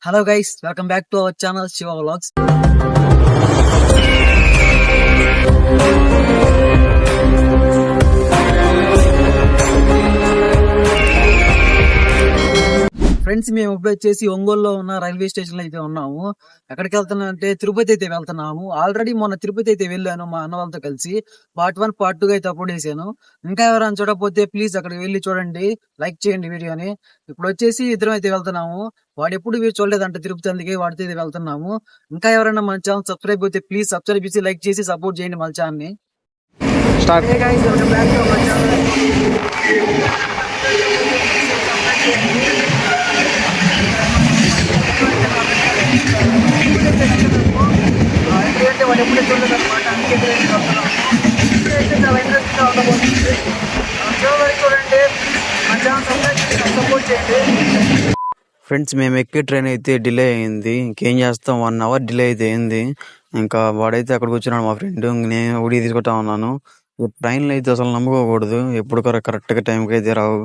Hello guys, welcome back to our channel Shiva Vlogs. Friends, మేము ఇప్పుడు వచ్చేసి ఒంగోలులో ఉన్న రైల్వే స్టేషన్ లో అయితే ఉన్నాము. ఎక్కడికి వెళ్తున్నాం అంటే తిరుపతి అయితే వెళ్తున్నాము. ఆల్రెడీ మొన్న తిరుపతి అయితే వెళ్ళాను మా అన్న వాళ్ళతో కలిసి. పార్ట్ 1 పార్ట్ 2 అయితే అప్లోడ్ చేశాను. ఇంకా ఎవరైనా చూడకపోతే ప్లీజ్ అక్కడికి వెళ్ళి చూడండి, లైక్ చేయండి వీడియోని. ఇప్పుడు వచ్చేసి ఇద్దరం అయితే వెళ్తున్నాము. వాడు ఎప్పుడు వీడు చూడలేదంట తిరుపతి, అందుకే వాడితో అయితే వెళ్తున్నాము. ఇంకా ఎవరైనా మన ఛానల్ సబ్స్క్రైబ్ అయితే ప్లీజ్ సబ్స్క్రైబ్ చేసి లైక్ చేసి సపోర్ట్ చేయండి మన ఛానల్ ని. వాడు ఎప్పుడే చూడలేదు అనమాట, అందుకే చాలా ఇంట్రెస్ట్ గా ఉండబోతుంది. చూడండి, మన ఛానల్ సపోర్ట్ చేయండి. ఫ్రెండ్స్, మేము ఎక్కే ట్రైన్ అయితే డిలే అయింది. ఇంకేం చేస్తాం, 1 అవర్ డిలే అయితే అయింది. ఇంకా వాడైతే అక్కడికి వచ్చినాడు మా ఫ్రెండ్, నేను ఊడి తీసుకుంటా ఉన్నాను. ట్రైన్లు అయితే అసలు నమ్ముకోకూడదు, ఎప్పుడు కరెక్ట్ గా టైంకి అయితే రావు.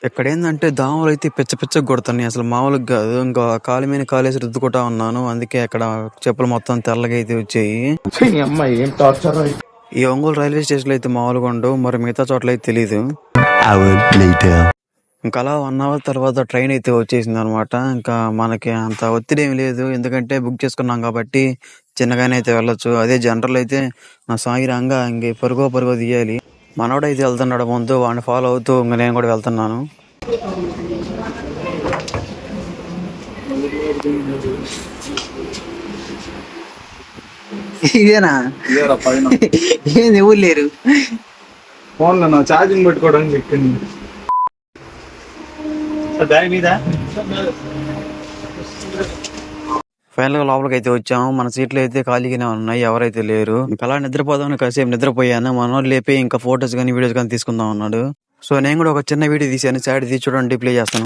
ఇక్కడ ఏంటంటే దోమలు అయితే పిచ్చ కొడుతున్నాయి, అసలు మామూలుగా కాదు. ఇంకా కాలు మీద కాలేసి రుద్దుకుంటా ఉన్నాను, అందుకే అక్కడ చెప్పులు మొత్తం తెల్లగా అయితే వచ్చాయి. ఈ ఒంగోలు రైల్వే స్టేషన్ లో అయితే మామూలుగా ఉండవు, మరి మిగతా చోట్ల అయితే తెలీదు. ఇంకా అలా 1 అవర్ తర్వాత ట్రైన్ అయితే వచ్చేసింది అనమాట. ఇంకా మనకి అంత ఒత్తిడి ఏమి లేదు, ఎందుకంటే బుక్ చేసుకున్నాం కాబట్టి చిన్నగానే అయితే వెళ్ళొచ్చు. అదే జనరల్ అయితే నా సాయిరంగా ఇంక పరుగో తీయాలి. మనోడు అయితే వెళ్తున్నాడు ముందు, వాడిని ఫాలో అవుతూ ఇంక నేను కూడా వెళ్తున్నాను. ఇదేనా ఏంది ఎవరు లేరు ఫోన్ లో ఛార్జింగ్ పెట్టుకోవడానికి పెట్టింది. ఫైనల్ గా లోపలికి అయితే వచ్చాము. మన సీట్లు అయితే ఖాళీగానే ఉన్నాయి, ఎవరైతే లేరు. ఇంకా అలా నిద్రపోదామని కాసేపు నిద్రపోయాను. మనోడు లేపి ఇంకా ఫొటోస్ కానీ వీడియోస్ కానీ తీసుకుందాం అన్నాడు. సో నేను కూడా ఒక చిన్న వీడియో తీసాను, సైడ్ తీసి చూడండి, ప్లే చేస్తాను.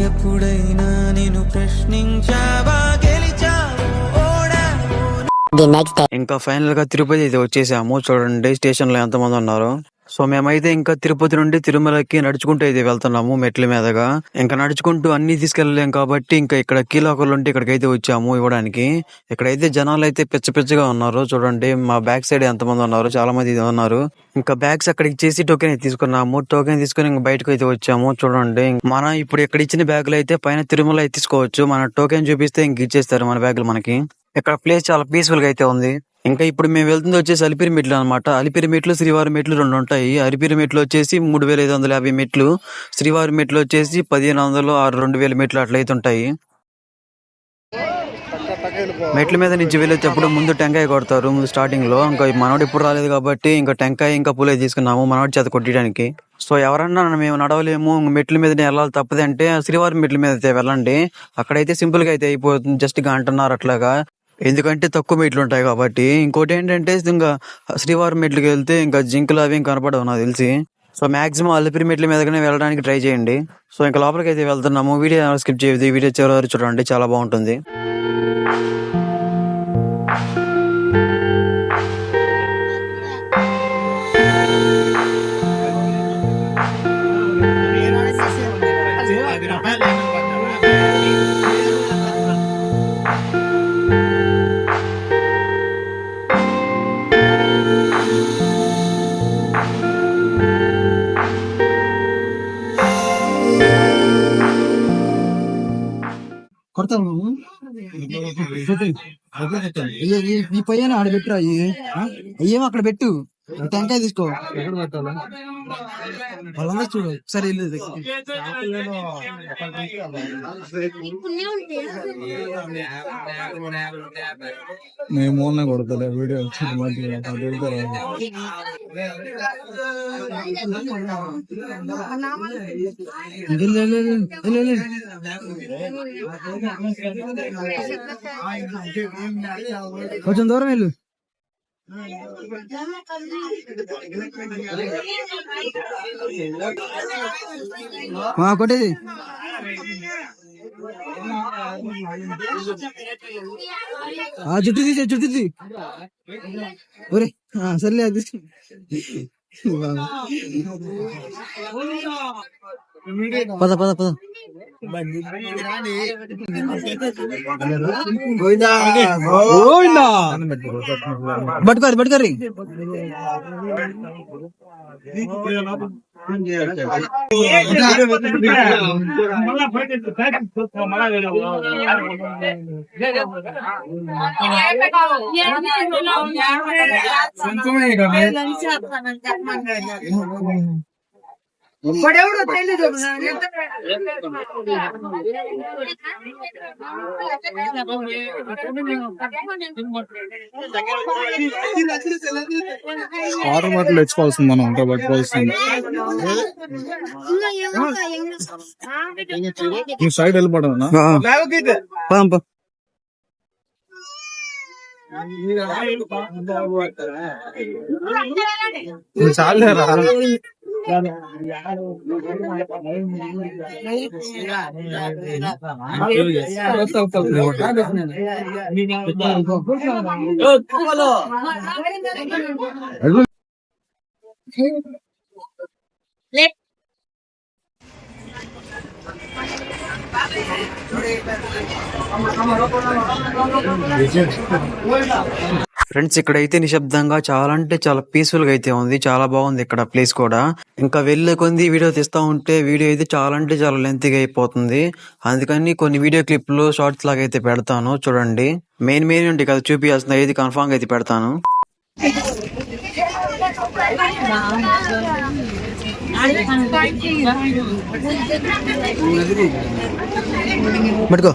ఇంకా ఫైనల్ గా తిరుపతి అయితే వచ్చేసాము. చూడండి స్టేషన్ లో ఎంత మంది ఉన్నారు. సో మేమైతే ఇంకా తిరుపతి నుండి తిరుమలకి నడుచుకుంటూ అయితే వెళ్తున్నాము, మెట్ల మీదగా. ఇంకా నడుచుకుంటూ అన్ని తీసుకెళ్లలేం కాబట్టి ఇంకా ఇక్కడ కీలాకర్లు ఉంటే ఇక్కడికైతే వచ్చాము ఇవ్వడానికి. ఇక్కడైతే జనాలు అయితే పిచ్చగా ఉన్నారు. చూడండి మా బ్యాక్ సైడ్ ఎంత మంది ఉన్నారు, చాలా మంది ఉన్నారు. ఇంకా బ్యాగ్స్ అక్కడ ఇచ్చేసి టోకెన్ అయితే తీసుకున్నాము. టోకెన్ తీసుకుని ఇంకా బయటకు అయితే వచ్చాము. చూడండి మనం ఇప్పుడు ఇక్కడ ఇచ్చిన బ్యాగులు అయితే పైన తిరుమల అయితే తీసుకోవచ్చు. మన టోకెన్ చూపిస్తే ఇంక ఇచ్చేస్తారు మన బ్యాగులు మనకి. ఇక్కడ ప్లేస్ చాలా పీస్ఫుల్ గా అయితే ఉంది. ఇంకా ఇప్పుడు మేము వెళ్తుంది వచ్చేసి అలిపిరి మెట్లు అనమాట. అలిపిరి మెట్లు, శ్రీవారి మెట్లు 2 ఉంటాయి. అలిపిరి మెట్లు వచ్చేసి 3550 మెట్లు, శ్రీవారి మెట్లు వచ్చేసి 1500, 2000 మెట్లు అట్లయితే ఉంటాయి. మెట్ల మీద నుంచి వెళ్ళేటప్పుడు ముందు టెంకాయ కొడతారు ముందు స్టార్టింగ్ లో. ఇంకా మనోడు ఇప్పుడు రాలేదు కాబట్టి ఇంకా టెంకాయ ఇంకా పూలే తీసుకున్నాము మనోడి చేత కొట్టడానికి. సో ఎవరన్నా మేము నడవలేము, మెట్ల మీద వెళ్ళాలి తప్పదు అంటే శ్రీవారి మెట్ల మీద అయితే వెళ్ళండి. అక్కడైతే సింపుల్ గా అయితే అయిపోతుంది, జస్ట్ గంటన్నర అట్లాగా, ఎందుకంటే తక్కువ మెట్లు ఉంటాయి కాబట్టి. ఇంకోటి ఏంటంటే ఇంకా శ్రీవారి మెట్లకి వెళ్తే ఇంకా జింకులు అవి కనపడవు నాకు తెలిసి. సో మాక్సిమం అలిపిరి మెట్ల మీదగానే వెళ్ళడానికి ట్రై చేయండి. సో ఇంకా లోపలికి అయితే వెళ్తున్నాము. వీడియో స్కిప్ చేయదు, వీడియో చివరి వరకు చూడండి, చాలా బాగుంటుంది. కొడతాను ఈ పైన ఆడ పెట్టురా, అయ్యేమో అక్కడ పెట్టు, టెంకాయ తీసుకో. వాళ్ళందరూ చూడు సరే. మేము కొడతలే వీడియో కొంచెం దూరం వెళ్ళు. కొట్టేది జుట్టు తీసే జుట్టు తీ ఒరే సర్లే అది పద పద పద పట్టుకోరు పట్టుకోరు వాటర్ బాటిల్ తెచ్చుకోవాల్సింది మనం ఇంకా పట్టుకోవాల్సింది నువ్వు సైడ్ వెళ్ళిపోవడం చాలేరా ఫ్రెండ్స్ ఇక్కడైతే నిశ్శబ్దంగా చాలా అంటే చాలా పీస్ఫుల్ గా అయితే ఉంది. చాలా బాగుంది ఇక్కడ ప్లేస్ కూడా. ఇంకా వెళ్ళే కొంది వీడియో తీస్తా ఉంటే వీడియో అయితే చాలా అంటే చాలా లెంత్ గా అయిపోతుంది. అందుకని కొన్ని వీడియో క్లిప్లు షార్ట్స్ లాగా అయితే పెడతాను చూడండి. మెయిన్ ఉంటాయి కదా చూపియాల్సిన ఏది కన్ఫామ్ గా అయితే పెడతాను. పట్టుకో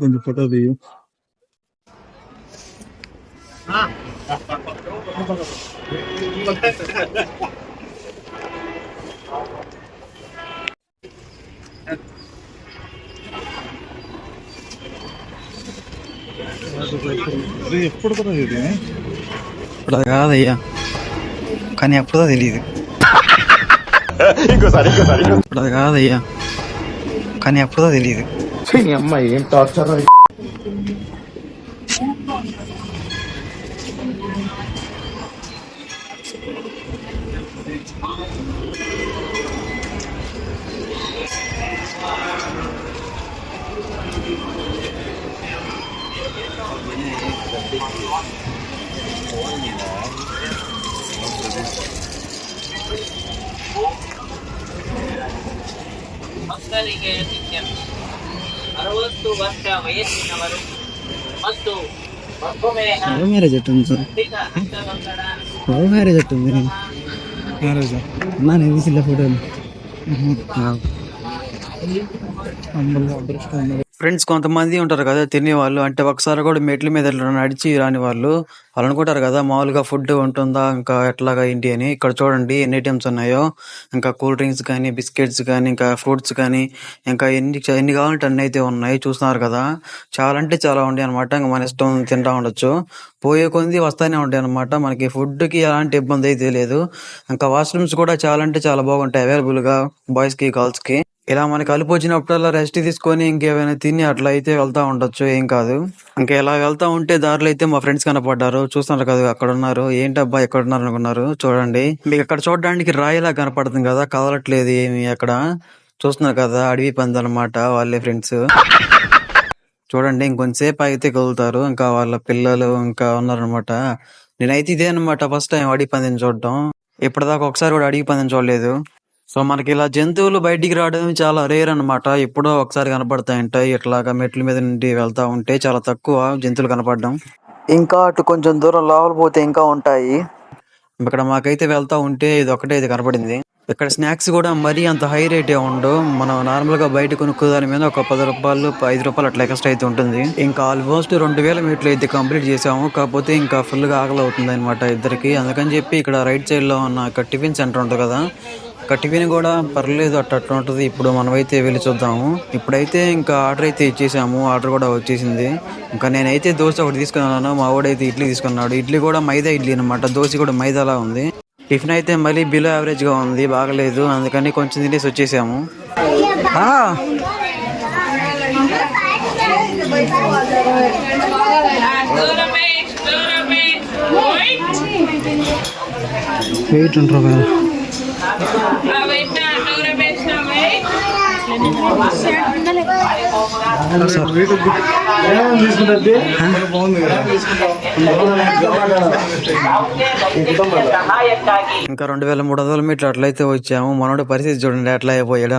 కొంచెం ఫోటో తీయు. ఎప్పుడు కూడా ఇది ఇప్పుడు అది కాదయ్యా, కానీ ఎప్పుడో తెలియదు. ఇప్పుడు అది కాదయ్యా, కానీ ఎప్పుడో తెలియదు. అమ్మాయి ఏం టార్చర్. ಮಕ್ಕಳಿಗೆ ಶಿಕ್ಷಣ 60 ವರ್ಷ ವಯಸ್ಸಿನವರು ಮತ್ತು మ్యారేజ్ ఎట్టుంది సార్? మ్యారేజ్ ఎట్టుంది? మ్యారేజ్ నేను తీసిన ఫోటోలు ఫ్రెండ్స్ కొంతమంది ఉంటారు కదా తినే వాళ్ళు, అంటే ఒకసారి కూడా మెట్ల మీద ఇట్లా నడిచి రాని వాళ్ళు అనుకుంటారు కదా మామూలుగా ఫుడ్ ఉంటుందా ఇంకా ఎట్లాగా ఏంటి అని. ఇక్కడ చూడండి ఎన్ని ఐటమ్స్ ఉన్నాయో. ఇంకా కూల్ డ్రింక్స్ కానీ, బిస్కెట్స్ కానీ, ఇంకా ఫ్రూట్స్ కానీ, ఇంకా ఎన్ని కావాలంటే అన్ని అయితే ఉన్నాయి. చూస్తున్నారు కదా, చాలా అంటే చాలా ఉంటాయి అనమాట. ఇంకా మన ఇష్టం తింటా ఉండొచ్చు. పోయే కొంది వస్తానే ఉంటాయి అనమాట. మనకి ఫుడ్ కి ఎలాంటి ఇబ్బంది అయితే లేదు. ఇంకా వాష్రూమ్స్ కూడా చాలా అంటే చాలా బాగుంటాయి అవైలబుల్ గా బాయ్స్ కి గర్ల్స్ కి. ఇలా మనకి అలుపు వచ్చినప్పుడల్లా రెస్ట్ తీసుకొని ఇంకేమైనా తిని అట్లా అయితే వెళ్తా ఉండొచ్చు, ఏం కాదు. ఇంకా ఇలా వెళ్తా ఉంటే దారిలో అయితే మా ఫ్రెండ్స్ కనపడ్డారు. చూస్తున్నారు కదా అక్కడ ఉన్నారు. ఏంటబ్బా ఎక్కడ ఉన్నారు అనుకున్నారు. చూడండి మీకు అక్కడ చూడడానికి రాయిలా కనపడుతుంది కదా, కదలట్లేదు ఏమి అక్కడ. చూస్తున్నారు కదా అడవి పంది అనమాట వాళ్ళే ఫ్రెండ్స్. చూడండి ఇంకొంచెంసేపు అయితే కదులుతారు. ఇంకా వాళ్ళ పిల్లలు ఇంకా ఉన్నారనమాట. నేనైతే ఇదే అనమాట ఫస్ట్ టైం అడవి పందిని చూడటం. ఇప్పటిదాకా ఒకసారి కూడా అడవి పందిని చూడలేదు. సో మనకి ఇలా జంతువులు బయటికి రావడం చాలా రేర్ అన్నమాట. ఎప్పుడో ఒకసారి కనపడతాయంటాయి. ఇట్లాగా మెట్ల మీద నుండి వెళ్తా ఉంటే చాలా తక్కువ జంతువులు కనపడడం. ఇంకా అటు కొంచెం దూరం లోపల పోతే ఇంకా ఉంటాయి. ఇక్కడ మాకైతే వెళ్తా ఉంటే ఇది ఒకటే ఇది కనపడింది. ఇక్కడ స్నాక్స్ కూడా మరీ అంత హై రేట్ ఉండవు. మనం నార్మల్ గా బయట కొనుక్కునే దాని మీద ఒక 10 రూపాయలు 5 రూపాయలు అట్లా ఎక్స్ట్రా అయితే ఉంటుంది. ఇంకా ఆల్మోస్ట్ 2000 మీటర్లు అయితే కంప్లీట్ చేసాము. కాకపోతే ఇంకా ఫుల్ గా ఆకలి అవుతుంది అనమాట ఇద్దరికి. అందుకని చెప్పి ఇక్కడ రైట్ సైడ్ లో ఉన్న ఇక్కడ టిఫిన్ సెంటర్ ఉంటుంది కదా, టిఫిన్ కూడా పర్లేదు అట్లా ఉంటుంది. ఇప్పుడు మనమైతే వెళ్ళి చూద్దాము. ఇప్పుడైతే ఇంకా ఆర్డర్ అయితే ఇచ్చేసాము. ఆర్డర్ కూడా వచ్చేసింది. ఇంకా నేనైతే దోశ ఒకటి తీసుకున్నాను. మా వాడైతే ఇడ్లీ తీసుకున్నాడు. ఇడ్లీ కూడా మైదా ఇడ్లీ అనమాట. దోశ కూడా మైదాలా ఉంది. టిఫిన్ అయితే మళ్ళీ బిలో యావరేజ్ గా ఉంది, బాగలేదు. అందుకని కొంచెం తినేసి వచ్చేసాము. వెయిట్ ఉంటారు కదా. ఇంకా 2300 మీటర్లు అట్లయితే వచ్చాము. మనోడి పరిస్థితి చూడండి ఎట్లా అయిపోయాడు.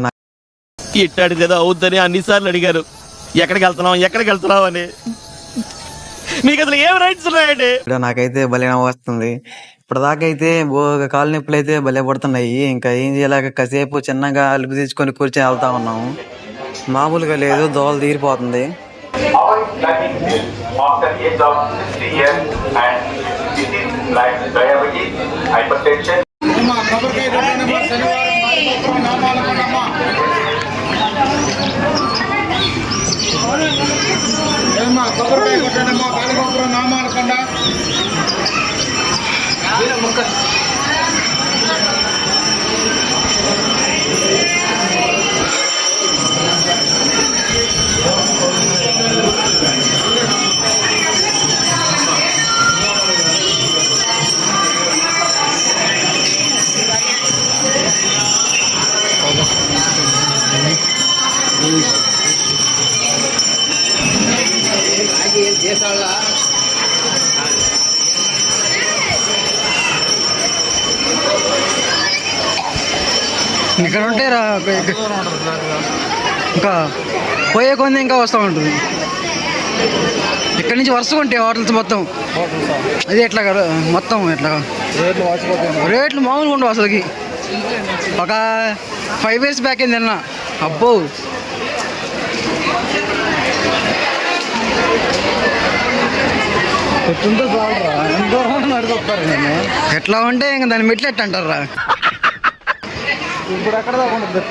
ఇట్టాడు కదా అవుద్దని అన్నిసార్లు అడిగారు, ఎక్కడికి వెళ్తున్నావు అని. మీకు అసలు ఏం రైట్స్ ఉన్నాయండి? నాకైతే భలే వస్తుంది. ఇప్పటిదాకైతే కాలు నొప్పులు అయితే భలే పడుతున్నాయి. ఇంకా ఏం చేయలేక కాసేపు చిన్నగా అలుపు తెచ్చుకొని కూర్చొని వెళ్తా ఉన్నాము. మామూలుగా లేదు, దోల తీరిపోతుంది. ఇక్కడ ఉంటే ఇంకా పోయే కొంది ఇంకా వస్తూ ఉంటుంది. ఇక్కడ నుంచి వరుసగా ఉంటాయి హోటల్స్ మొత్తం. అది ఎట్లా మొత్తం ఎట్లా రేట్లు మామూలుగా ఉండవు అసలుకి. ఒక 5 years బ్యాక్ అయింది అన్న. అబ్బో ఎట్లా ఉంటే ఇంకా దాన్ని మెట్లు ఎట్ట అంటారా? ఇప్పుడు ఎక్కడ దాకా ఉంటుంది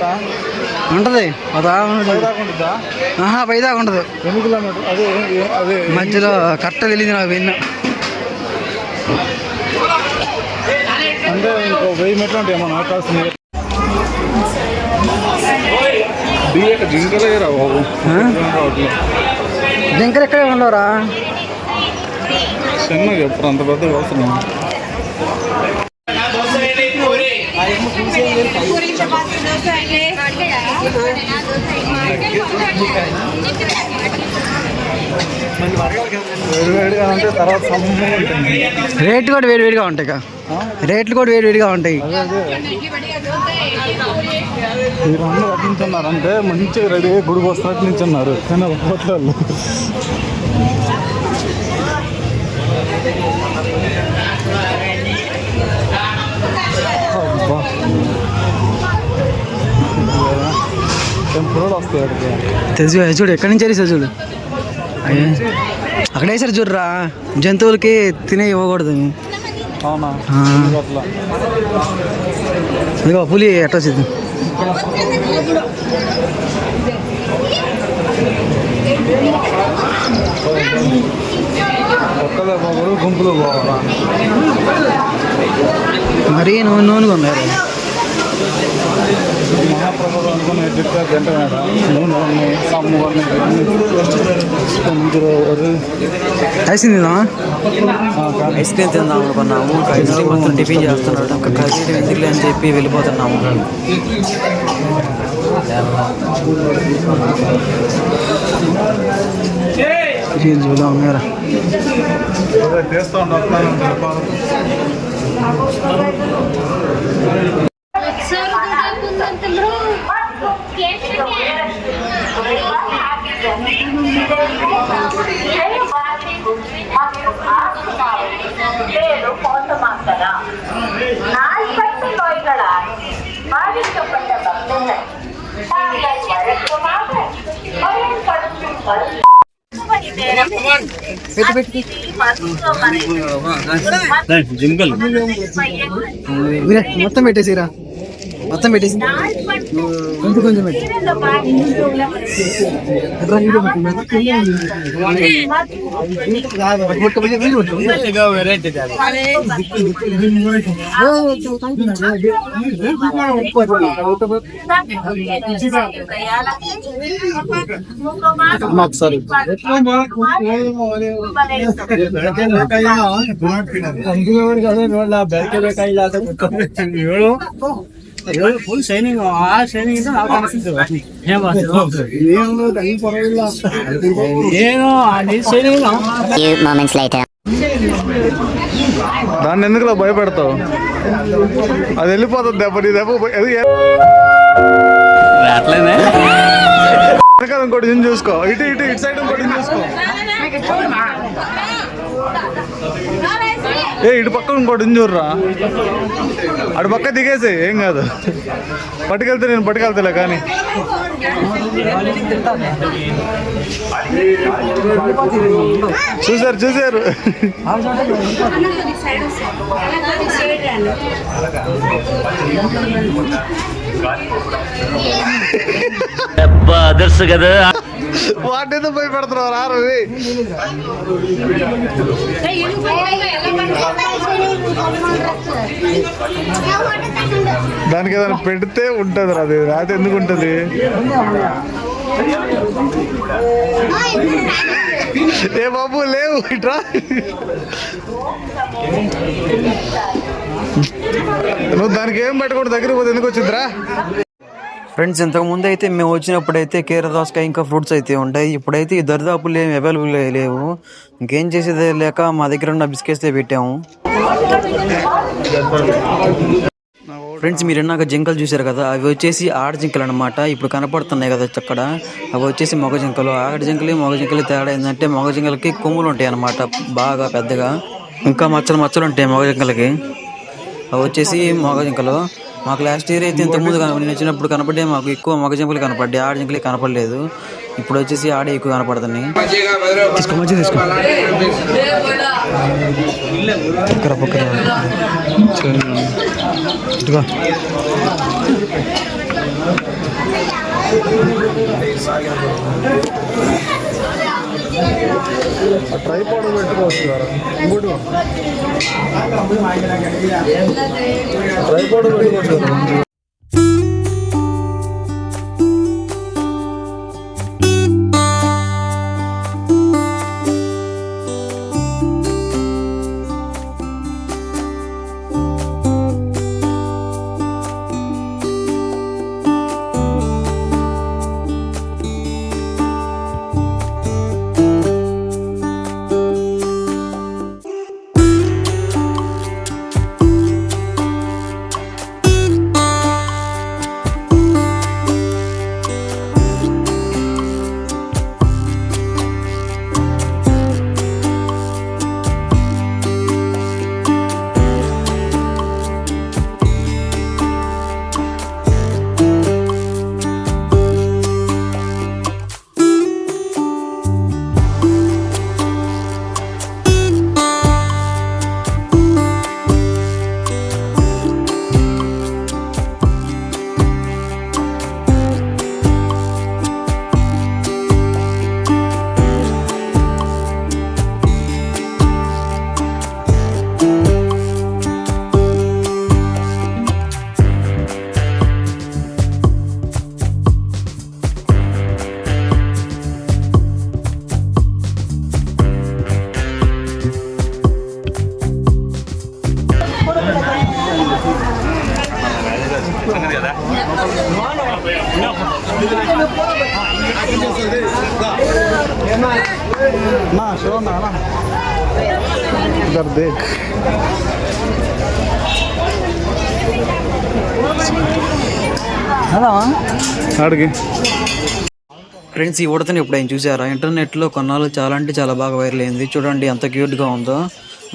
ఉంటది పైదాకా ఉండదు. 8 కిలోమీటర్ అదే మధ్యలో కరెక్ట్ తెలియదు నాకు. విన్నా అంటే ఇంకో 1000 మీటర్లు ఉంటాయి మనం కావాల్సింది. జింకలే రా బాబు, జింకలు ఎక్కడే ఉండవురా. చిన్నగా ఎప్పుడు అంత పెద్ద వస్తున్నాం. వేడివేడిగా ఉంటే తర్వాత రేట్లు కూడా వేడివేడిగా ఉంటాయి. రేట్లు కూడా వేడివేడిగా ఉంటాయి. వీళ్ళందరూ అట్నుంచున్నారు అంటే మంచిగా రెడీ అయ్యి గుడికి వస్తున్నట్టు నించున్నారు. కానీ హోటల్ టెంపుల్ వస్తాయి అక్కడికి. తెలుసు చూడు, ఎక్కడి నుంచి వేసారు చూడు. అక్కడ వేసారు చూడరా, జంతువులకి తినే ఇవ్వకూడదు. అవునా? అట్లా ఇదిగో పులి ఎట్ట వచ్చింది. ఒక్కదే పోకూడదు, గుంపులు పోవాలా? మరీ నూనెగా ఉన్నారు. మహాప్రభుత్వం అనుకున్న గంట ఐస్ క్రీమ్ తిందామా? ఐస్ క్రీమ్ తిందాం అనుకున్నాము. ఐస్ క్రీమ్ మొత్తం టిఫిన్ చేస్తున్నాడు. ఇంకా కర్రీ ఎందుకు అని చెప్పి వెళ్ళిపోతున్నాము. చేస్తూ ఉంటాను. நாள்பட்ட நோய்களால் பாதிக்கப்பட்ட பக்தர்கள் தாங்கள் வழக்கமாக பயன்படுத்தும் மருத்துவமனை మొత్తం పెట్టేసిరా, మొత్తం పెట్టేసి కొంచెం కొంచెం పెట్టి ಫುಲ್ ಶೈನಿಂಗ್ ಆ ಶೈನಿಂಗ್ ಇಂದ ನಾವು ಕಾಣಿಸ್ತಿದ್ದೇವೆ ಏನು ಶೈನಿಂಗ್ దాన్ని ఎందుకు భయపెడతావు? అది వెళ్ళిపోతుంది దెబ్బ, నీ దెబ్బ అట్లనే ఇంకోటి చూసుకో, ఇటు ఇటు ఇటు సైడ్ ఇంకోటి చూసుకో, ఇటు పక్క ఇంకోటి చూడరా, అటు పక్క దిగేసి ఏం కాదు, పట్టుకెళ్తే నేను పట్టుకెళ్తాలే కానీ. చూసారు చూసారు అదర్స్ కదా వాటితో భయపెడుతున్నారు రా రవి. దానికి ఏదైనా పెడితే ఉంటుంది రా, అది రాతే ఎందుకు ఉంటుంది? ఏ బాబు లేవు ఇట్రా, నువ్వు దానికి ఏం పెట్టకూడదు, దగ్గర పోతే ఎందుకు వచ్చిందిరా? ఫ్రెండ్స్, ఇంతకు ముందు అయితే మేము వచ్చినప్పుడు అయితే కీర దోసకాయ ఇంకా ఫ్రూట్స్ అయితే ఉంటాయి. ఇప్పుడైతే ఈ దరిదాపులు ఏమి అవైలబుల్ లేవు. ఇంకేం చేసేది లేక మా దగ్గర ఉన్న బిస్కెట్స్ పెట్టాము. ఫ్రెండ్స్, మీరు ఇన్నాక జింకలు చూసారు కదా, అవి వచ్చేసి ఆడ జింకలు అనమాట. ఇప్పుడు కనపడుతున్నాయి కదా అక్కడ, అవి వచ్చేసి మగ జింకలు. ఆడ జింకలు మగ జింకలు తేడా ఏంటంటే మగ జింకలకి కొమ్ములు ఉంటాయి అనమాట, బాగా పెద్దగా. ఇంకా మచ్చలు మచ్చలు ఉంటాయి మగ జింకలకి. అవి వచ్చేసి మగ జింకలు. మాకు లాస్ట్ ఇయర్ అయితే ఇంతకుముందు నేను వచ్చినప్పుడు కనపడ్డాయి, మాకు ఎక్కువ మగ జింకలు కనపడ్డాయి, ఆడ జింకలు కనపడలేదు. ఇప్పుడు వచ్చేసి ఆడే ఎక్కువ కనపడుతున్నాయి. ట్రైపాడ్ పెట్టుకోవచ్చు కదా, ట్రైపాడ్ పెట్టుకోవచ్చు. इधर देख అడిగి ఫ్రెండ్స్, ఈ ఉడతని ఇప్పుడు ఆయన చూసారా? ఇంటర్నెట్లో కొన్నాళ్ళు చాలా అంటే చాలా బాగా వైరల్ అయింది. చూడండి ఎంత క్యూట్గా ఉందో.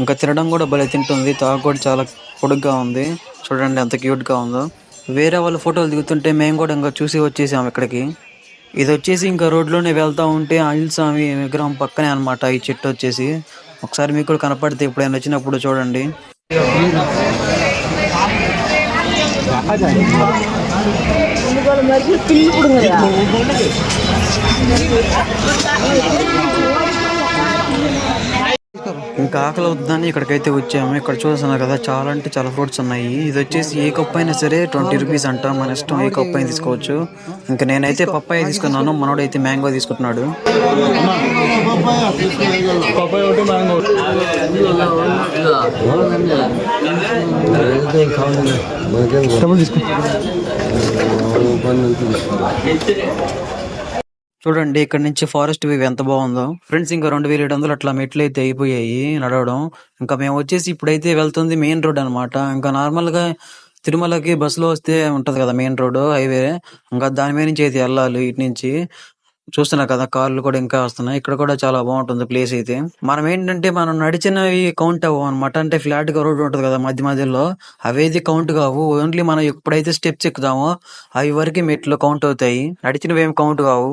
ఇంకా తినడం కూడా భలే తింటుంది. తాగు కూడా చాలా పొడుగ్గా ఉంది. చూడండి ఎంత క్యూట్గా ఉందో. వేరే వాళ్ళు ఫోటోలు దిగుతుంటే మేము కూడా ఇంకా చూసి వచ్చేసాము ఇక్కడికి. ఇది వచ్చేసి ఇంకా రోడ్లోనే వెళ్తూ ఉంటే ఆంజనేయ స్వామి విగ్రహం పక్కనే అనమాట ఈ చెట్టు వచ్చేసి. ఒకసారి మీకు కూడా కనపడితే ఎప్పుడైనా వచ్చినప్పుడు చూడండి. ఇంకా ఆకలి అవుతుందని ఇక్కడికైతే వచ్చాము. ఇక్కడ చూస్తున్నారు కదా, చాలా అంటే చాలా ఫ్రూట్స్ ఉన్నాయి. ఇది వచ్చేసి ఏ కప్పు అయినా సరే 20 రూపీస్ అంట. మన ఇష్టం ఏ కప్పు అయినా తీసుకోవచ్చు. ఇంకా నేనైతే పప్పాయ తీసుకున్నాను, మనోడైతే మ్యాంగో తీసుకుంటున్నాడు. పప్పాయ ఒకటి మ్యాంగో చూడండి ఇక్కడ నుంచి ఫారెస్ట్ వ్యూ ఎంత బాగుందో. ఫ్రెండ్స్, ఇంకా 2700 అట్లా మెట్లు అయితే అయిపోయాయి నడవడం. ఇంకా మేము వచ్చేసి ఇప్పుడైతే వెళ్తుంది మెయిన్ రోడ్ అనమాట. ఇంకా నార్మల్ గా తిరుమలకి బస్సులో వస్తే ఉంటది కదా మెయిన్ రోడ్ హైవే, ఇంకా దాని మీద నుంచి అయితే వెళ్ళాలి. ఇటు నుంచి చూస్తున్నా కదా, కార్లు కూడా ఇంకా వస్తున్నాయి. ఇక్కడ కూడా చాలా బాగుంటుంది ప్లేస్ అయితే. మనం ఏంటంటే మనం నడిచినవి కౌంట్ అవ్వవు అనమాట. అంటే ఫ్లాట్ గా రోడ్ ఉంటది కదా మధ్య మధ్యలో, అవేది కౌంట్ కావు. ఓన్లీ మనం ఎప్పుడైతే స్టెప్స్ ఎక్కుతామో అవి వరకు మెట్లు కౌంట్ అవుతాయి. నడిచినవి ఏం కౌంట్ కావు.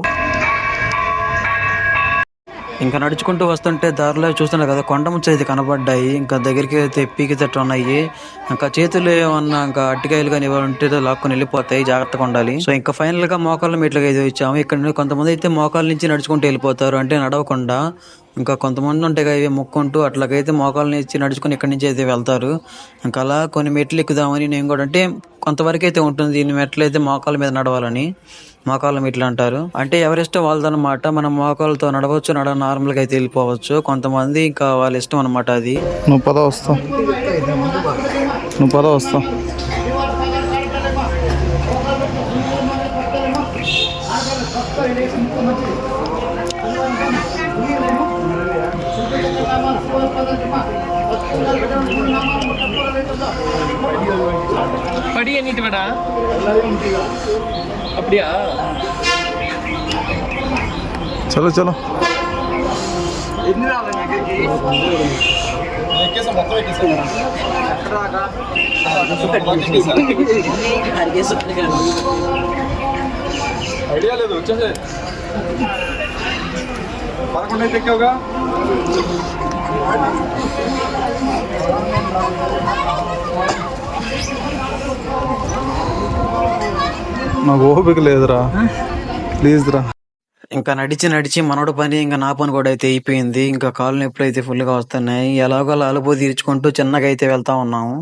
ఇంకా నడుచుకుంటూ వస్తుంటే దారిలో చూస్తున్నా కదా కొండ ముచ్చలు అయితే కనబడ్డాయి. ఇంకా దగ్గరికి అయితే పీకి తట్టు ఉన్నాయి. ఇంకా చేతులు ఏమన్నా ఇంకా అట్టికాయలు కానీ ఉంటే లాక్కుని వెళ్ళిపోతాయి, జాగ్రత్తగా ఉండాలి. సో ఇంకా ఫైనల్ గా మోకాళ్ళ మెట్లుగా అయితే వచ్చాము. ఇక్కడ కొంతమంది అయితే మోకాళ్ళ నుంచి నడుచుకుంటూ వెళ్ళిపోతారు, అంటే నడవకుండా. ఇంకా కొంతమంది ఉంటాయి కదా ఇవి మొక్కుంటూ అట్లాగైతే మోకాళ్ళ నుంచి నడుచుకుని ఇక్కడి నుంచి అయితే వెళ్తారు. ఇంకా అలా కొన్ని మెట్లు ఎక్కుదామని నేను కూడా, అంటే కొంతవరకు అయితే ఉంటుంది దీని మెట్లు అయితే మోకాళ్ళ మీద నడవాలని. మోకాళ్ళ మెట్లు అంటారు. అంటే ఎవరిష్టం వాళ్ళదనమాట. మనం మోకాళ్ళతో నడవచ్చు, నార్మల్ గా అయితే వెళ్ళిపోవచ్చు. కొంతమంది ఇంకా వాళ్ళ ఇష్టం అనమాట అది. నువ్వు పద వస్తావు. படி எண்ணிட்டு வாடா. அப்படியா? చలో చలో. ఐడియా లేదు, వచ్చేసే 11 అయితే ఎక్కావుగా. నాకు ఓపిక లేదురా, ప్లీజ్ రా. ఇంకా నడిచి మనోడు పని ఇంకా నా పని కూడా అయితే అయిపోయింది. ఇంకా కాళ్ళు నొప్పులు అయితే ఫుల్ గా వస్తున్నాయి. ఎలాగో అలుపు తీర్చుకుంటూ చిన్నగా అయితే వెళ్తా ఉన్నాము.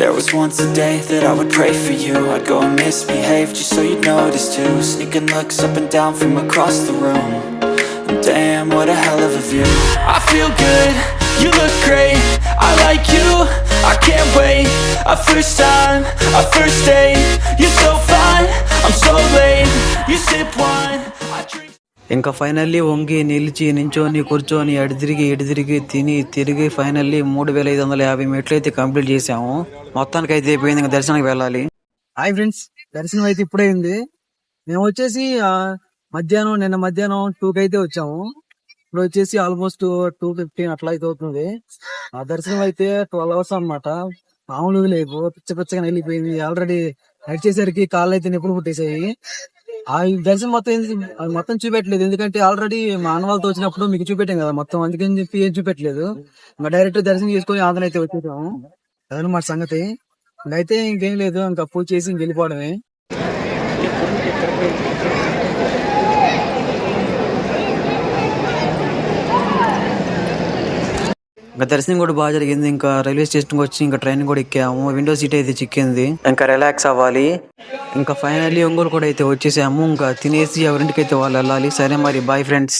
There was once a day that I would pray for you. I'd go and misbehave just so you'd notice too. Sneaking looks up and down from across the room. Damn, what a hell of a view. I feel good, you look great. I like you, I can't wait. A first time, a first date. You're so fine, I'm so late. You sip wine, I drink. ఇంకా finally వంగి నిలిచి నించోని కూర్చొని అటు తిరిగి తిరిగి finally 3550 మెట్లు అయితే కంప్లీట్ చేసాము. మొత్తానికి అయితే అయిపోయింది. ఇంకా దర్శనానికి వెళ్ళాలి. హాయ్ ఫ్రెండ్స్, దర్శనం అయితే ఇప్పుడే అయింది. మేము వచ్చేసి నిన్న మధ్యాహ్నం 2 అయితే వచ్చాము. ఇప్పుడు వచ్చేసి ఆల్మోస్ట్ 2:15 అట్లా అయితే అవుతుంది. ఆ దర్శనం అయితే 12 అవర్స్ అనమాట. మామూలుగా లేదు, పిచ్చగా వెళ్ళిపోయింది. ఆల్రెడీ నడిచేసరికి కాళ్ళు అయితే నొప్పులు పుట్టేసాయి. ఆ దర్శనం మొత్తం చూపెట్టలేదు, ఎందుకంటే ఆల్రెడీ మా ఆనవాళ్ళతో వచ్చినప్పుడు మీకు చూపెట్టాం కదా మొత్తం, అందుకని చెప్పి ఏం చూపెట్టలేదు. ఇంకా డైరెక్ట్ దర్శనం చేసుకుని ఆంధ్ర అయితే వచ్చేసాము. అదనమాట సంగతి. అయితే ఇంకేం లేదు, ఇంకా పూజ చేసి ఇంక వెళ్ళిపోవడమే. ఇంకా దర్శనం కూడా బాగా జరిగింది. ఇంకా రైల్వే స్టేషన్ వచ్చి ఇంకా ట్రైన్ కూడా ఎక్కాము. విండో సీట్ అయితే చిక్కింది. ఇంకా రిలాక్స్ అవ్వాలి. ఇంకా ఫైనల్లీ ఒంగోలు కూడా అయితే వచ్చేసాము. ఇంకా తినేసి ఎవరింటికి అయితే వాళ్ళు వెళ్ళాలి. సరే మరి బాయ్ ఫ్రెండ్స్.